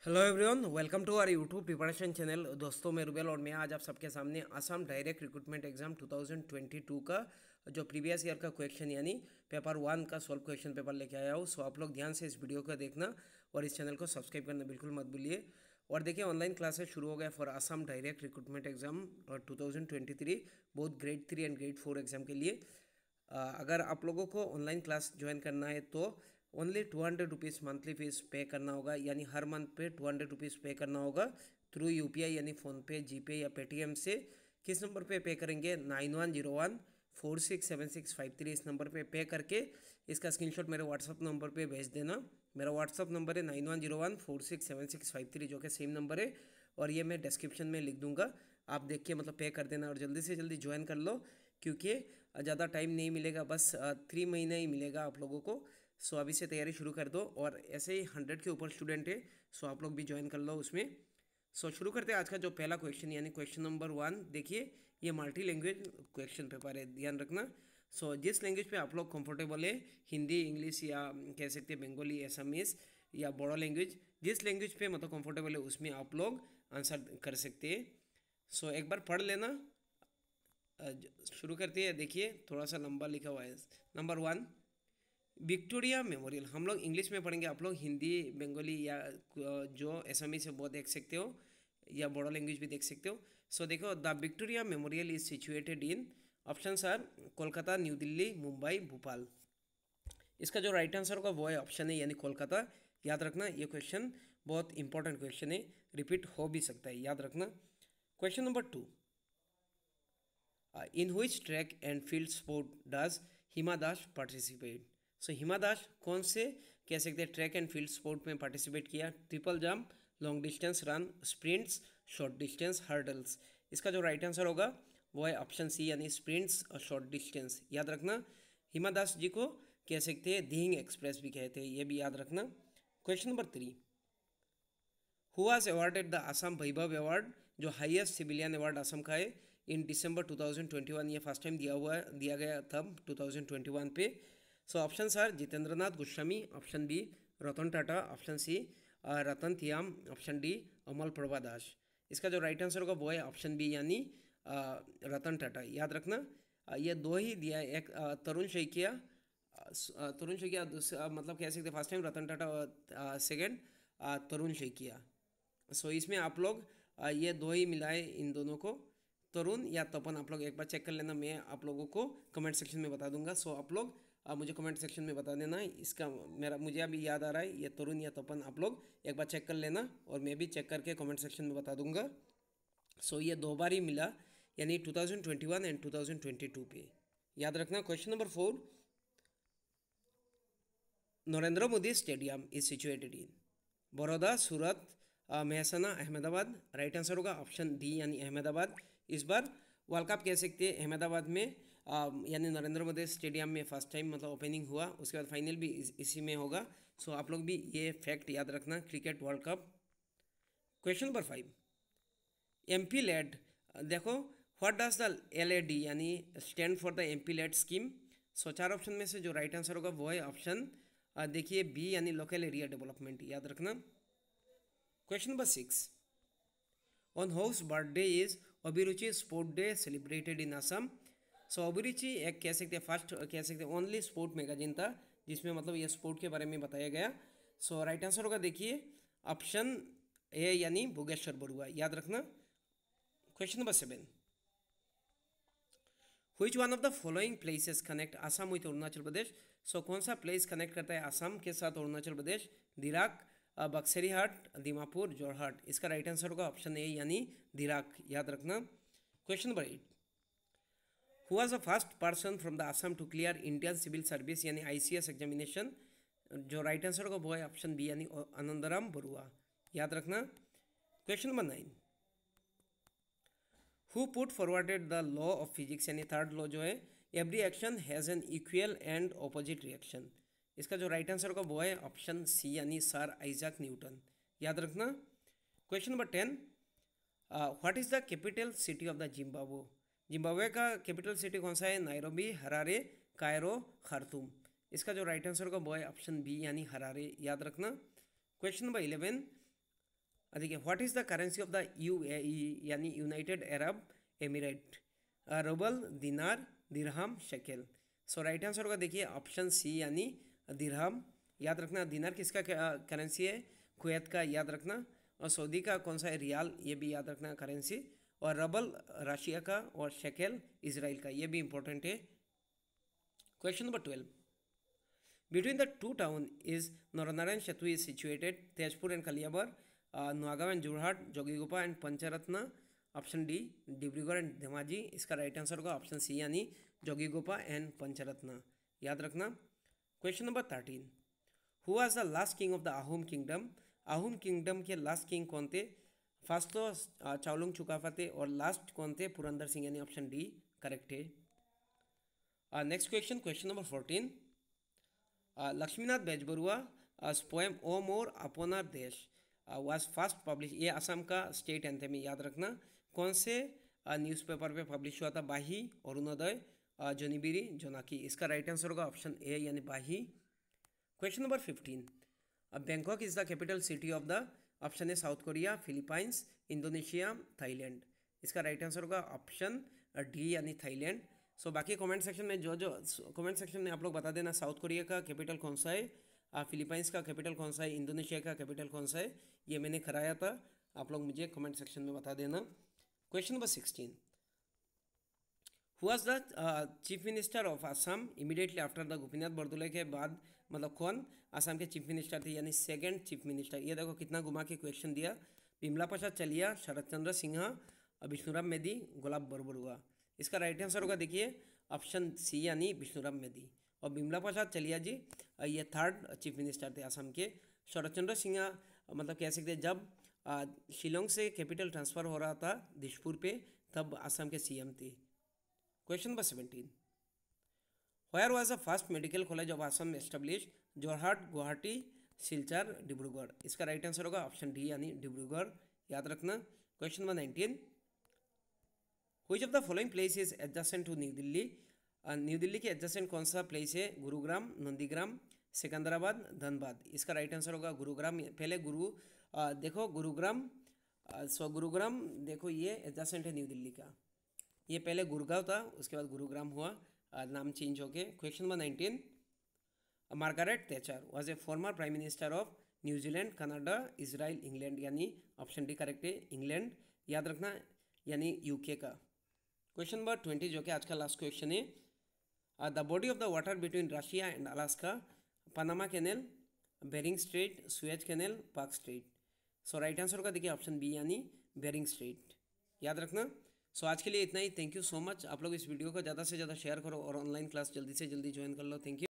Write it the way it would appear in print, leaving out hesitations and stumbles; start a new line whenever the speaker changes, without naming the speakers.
Hello everyone, welcome to our YouTube preparation channel. दोस्तों, मैं रुबेल और मैं आज आप सबके सामने आसाम डायरेक्ट रिक्रूटमेंट एग्जाम 2022 का जो प्रीवियस ईयर का क्वेश्चन यानी पेपर 1 का सॉल्व क्वेश्चन पेपर लेके आया हूँ। सो आप लोग ध्यान से इस वीडियो को देखना और इस चैनल को सब्सक्राइब करना बिल्कुल मत भूलिए। और देखिए, ऑनलाइन क्लासेस शुरू हो गया for Assam direct recruitment exam और 2023 both grade 3 and grade 4 exam के लिए। अगर आप लोगों को ऑनलाइन क्लास ज्वाइन करना है तो ओनली 200 रुपीज़ मंथली फीस पे करना होगा, यानी हर मंथ पे 200 रुपीज़ पे करना होगा थ्रू यूपीआई यानी फ़ोनपे, जीपे या पेटीएम से। किस नंबर पे करेंगे? 9101467653 इस नंबर पे करके इसका स्क्रीनशॉट मेरे व्हाट्सअप नंबर पे भेज देना। मेरा व्हाट्सअप नंबर है 9101467653, जो कि सेम नंबर है और ये मैं डिस्क्रिप्शन में लिख दूंगा। आप देख के मतलब पे कर देना और जल्दी से जल्दी ज्वाइन कर लो, क्योंकि ज़्यादा टाइम नहीं मिलेगा, बस 3 महीने ही मिलेगा आप लोगों को। सो अभी से तैयारी शुरू कर दो और ऐसे ही 100 के ऊपर स्टूडेंट है, सो आप लोग भी ज्वाइन कर लो उसमें। सो शुरू करते हैं आज का जो पहला क्वेश्चन यानी क्वेश्चन नंबर 1। देखिए, ये मल्टी लैंग्वेज क्वेश्चन पेपर है, ध्यान रखना। सो जिस लैंग्वेज पे आप लोग कंफर्टेबल है, हिंदी, इंग्लिश या कह सकते हैं बंगाली, असमीज या बोडो लैंग्वेज, जिस लैंग्वेज पे मतलब कंफर्टेबल है उसमें आप लोग आंसर कर सकते हैं। सो एक बार पढ़ लेना। शुरू करते हैं। देखिए, थोड़ा सा लंबा लिखा हुआ है। Number 1, Victoria memorial. हम लोग इंग्लिश में पढ़ेंगे, आप लोग हिंदी, बंगाली या जो असमी से वो देख सकते हो या बोडो लैंग्वेज भी देख सकते हो। सो देखो, the Victoria Memorial is situated in, option are Kolkata, New Delhi, Mumbai, Bhopal. इसका जो राइट आंसर होगा वो है ऑप्शन है यानी कोलकाता। याद रखना, ये क्वेश्चन बहुत इंपॉर्टेंट क्वेश्चन है, रिपीट हो भी सकता है, याद रखना। Question number 2, in which track and field sport does Hima Das participate. So Hima Das कौन से कह सकते हैं ट्रैक एंड फील्ड स्पोर्ट में पार्टिसिपेट किया? Triple jump, long distance run, sprints, short distance, hurdles. इसका जो राइट आंसर होगा वो है ऑप्शन सी यानी स्प्रिंट्स और शॉर्ट डिस्टेंस। याद रखना, हिमा दास जी को कह सकते हैं दिहिंग एक्सप्रेस भी कहते हैं, ये भी याद रखना। Question number 3, who was awarded the Assam Vaibhav award, जो हाईएस्ट सिविलियन अवार्ड आसाम का है, इन दिसंबर 2021। ये फर्स्ट टाइम दिया गया था 2021 पे। So option are Jitendra Nath Goswami, option B Ratan Tata, option C Ratan Thiyam, option D Amal Prabha Das. इसका जो राइट आंसर होगा वो है ऑप्शन बी यानी रतन टाटा। याद रखना, ये दो ही दिया है, एक तरुण शैकिया, तरुण शैकिया मतलब कह सकते first time Ratan Tata, second तरुण शैकिया। सो इसमें आप लोग ये दो ही मिलाए इन दोनों को, तरुण या तपन। आप लोग एक बार चेक कर लेना, मैं आप लोगों को कमेंट सेक्शन में बता दूंगा। सो आप लोग मुझे कमेंट सेक्शन में बता देना। इसका मुझे अभी याद आ रहा है, ये तरुण या तपन, आप लोग एक बार चेक कर लेना और मैं भी चेक करके कमेंट सेक्शन में बता दूंगा। सो ये दो बार ही मिला यानी 2021 एंड 2022 पे। याद रखना। Question number 4, Narendra Modi stadium is situated in Baroda, Surat, Mehsana, Ahmedabad. Right answer होगा ऑप्शन डी यानी अहमदाबाद। इस बार वर्ल्ड कप कह सकते हैं अहमदाबाद में, यानी नरेंद्र मोदी स्टेडियम में फर्स्ट टाइम मतलब ओपनिंग हुआ, उसके बाद फाइनल भी इसी में होगा। सो आप लोग भी ये फैक्ट याद रखना, cricket world cup. Question number 5, MP LAD. देखो, व्हाट डज द एलएडी यानी stand for the MP LAD scheme. So चार ऑप्शन में से जो राइट आंसर होगा वो है ऑप्शन देखिए बी यानी लोकल एरिया डेवलपमेंट। याद रखना। Question number 6, on whose birthday is Abhiruchi sport day celebrated in Assam. So Abhiruchi एक कह सकते हैं फर्स्ट कह सकते हैं ओनली स्पोर्ट मैगजीन था जिसमें मतलब ये स्पोर्ट के बारे में बताया गया। सो राइट आंसर होगा देखिए ऑप्शन ए यानी भोगेश्वर बरुआ। याद रखना। Question number 7, which one of the following places connect Assam with Arunachal Pradesh. So कौन सा प्लेस कनेक्ट करता है आसाम के साथ अरुणाचल प्रदेश? दिराक, बक्सरी हाट, दीमापुर, जोरहाट। इसका राइट आंसर होगा ऑप्शन ए यानी दिराक। याद रखना। Question number 8, who was the first person from the Assam to clear Indian civil service यानी आईसीएस एग्जामिनेशन। जो राइट आंसर होगा वो है ऑप्शन बी यानी आनंदराम बरुआ। याद रखना। Question number 9, who put forwarded the law of physics यानी थर्ड लॉ जो है, every action has an equal and opposite reaction. इसका जो राइट आंसर होगा वो है ऑप्शन सी यानी सर आइजैक न्यूटन। याद रखना। Question number 10, what is the capital city of the Zimbabwe. Zimbabwe का कैपिटल सिटी कौन सा है? Nairobi, Harare, Cairo, Khartoum. इसका जो राइट आंसर होगा वो है ऑप्शन बी यानी हरारे। याद रखना। क्वेश्चन नंबर 11, देखिए what is the currency of the UAE यानी यूनाइटेड अरब एमिरेट? रूबल, दिनार, दिरहम, शेकेल। सो राइट आंसर होगा देखिए ऑप्शन सी यानी दिरहम। याद रखना दिनार किसका करेंसी है? कुवैत का, याद रखना। और सऊदी का कौन सा है? रियाल, ये भी याद रखना करेंसी। और रबल रशिया का, और शेकेल इजराइल का, ये भी इंपॉर्टेंट है। Question number 12, between the two towns is Naranaran Setu is situated, Tezpur and Kaliabar, Nuagaon and Jorhat, Jogigopa and Pancharatna. Option D Dibrugarh and Dhemaji. इसका राइट आंसर होगा option C यानी Jogigopa and Pancharatna, याद रखना। Question number 13, who was the last king of the Ahom kingdom? Ahom kingdom के last king कौन थे? First तो चावलुंग चुकाफा थे, और लास्ट कौन थे? पुरंदर सिंह, यानी ऑप्शन डी करेक्ट है। Next question, question number 14, Lakshminath Bezbaroa poem O Mor Aponar Desh was first publish, ये असम का स्टेट एंथम है, याद रखना। कौन से न्यूज़पेपर पे पब्लिश हुआ था? बाही, अरुणोदय, जोनीबिरी, जोनाकी। इसका राइट आंसर होगा ऑप्शन ए यानी बाही। Question number 15, Bangkok is the capital city of the, option A south Korea, Philippines, Indonesia, Thailand. इसका राइट आंसर होगा ऑप्शन डी यानी थाईलैंड। सो बाकी कमेंट सेक्शन में जो कमेंट सेक्शन में आप लोग बता देना साउथ कोरिया का कैपिटल कौन सा है, फिलीपाइंस का कैपिटल कौन सा है, इंडोनेशिया का कैपिटल कौन सा है। ये मैंने कराया था, आप लोग मुझे कमेंट सेक्शन में बता देना। Question number 16, who was the chief minister of Assam immediately after the Gopinath Bordoloi के बाद, मतलब कौन असम के चीफ मिनिस्टर थे, यानी सेकंड चीफ मिनिस्टर। ये देखो कितना घुमा के क्वेश्चन दिया। बिमला प्रसाद चलिया, शरद चंद्र सिन्हा, विष्णुराम मेदी, गुलाब बरबरुआ। इसका राइट आंसर होगा देखिए ऑप्शन सी यानी विष्णुराम मेदी। और बिमला प्रसाद चलिया जी ये थर्ड चीफ मिनिस्टर थे असम के। शरद चंद्र सिन्हा मतलब कह सकते हैं जब शिलोंग से कैपिटल ट्रांसफ़र हो रहा था दिसपुर पे, तब असम के सीएम थे। Question number 17, where was the first medical college of Assam establish? Jorhat, Guwahati, Silchar, Dibrugarh. इसका राइट आंसर होगा ऑप्शन डी यानी डिब्रूगढ़, याद रखना। Question number 19, which of the following place is adjacent to New Delhi? New Delhi के एडजेसेंट कौन सा प्लेस है? गुरुग्राम, नंदीग्राम, सिकंदराबाद, धनबाद। इसका राइट आंसर होगा गुरुग्राम। पहले देखो गुरुग्राम, गुरुग्राम देखो ये एडजेसेंट है न्यू दिल्ली का। ये पहले गुड़गांव था, उसके बाद गुरुग्राम हुआ, नाम चेंज हो गए। Question number 19, Margaret Thatcher was a former prime minister of New Zealand, Canada, Israel, England, यानी ऑप्शन डी करेक्ट है, इंग्लैंड, याद रखना, यानी यूके का। क्वेश्चन नंबर 20 जो कि आज का लास्ट क्वेश्चन है, the body of the water between Russia and Alaska, Panama canal, Bering strait, Suez canal, Palk strait. So right answer होगा देखिए ऑप्शन बी यानी बेरिंग स्ट्रेट, याद रखना। सो आज के लिए इतना ही। Thank you so much. आप लोग इस वीडियो को ज़्यादा से ज़्यादा शेयर करो और ऑनलाइन क्लास जल्दी से जल्दी ज्वाइन कर लो। Thank you.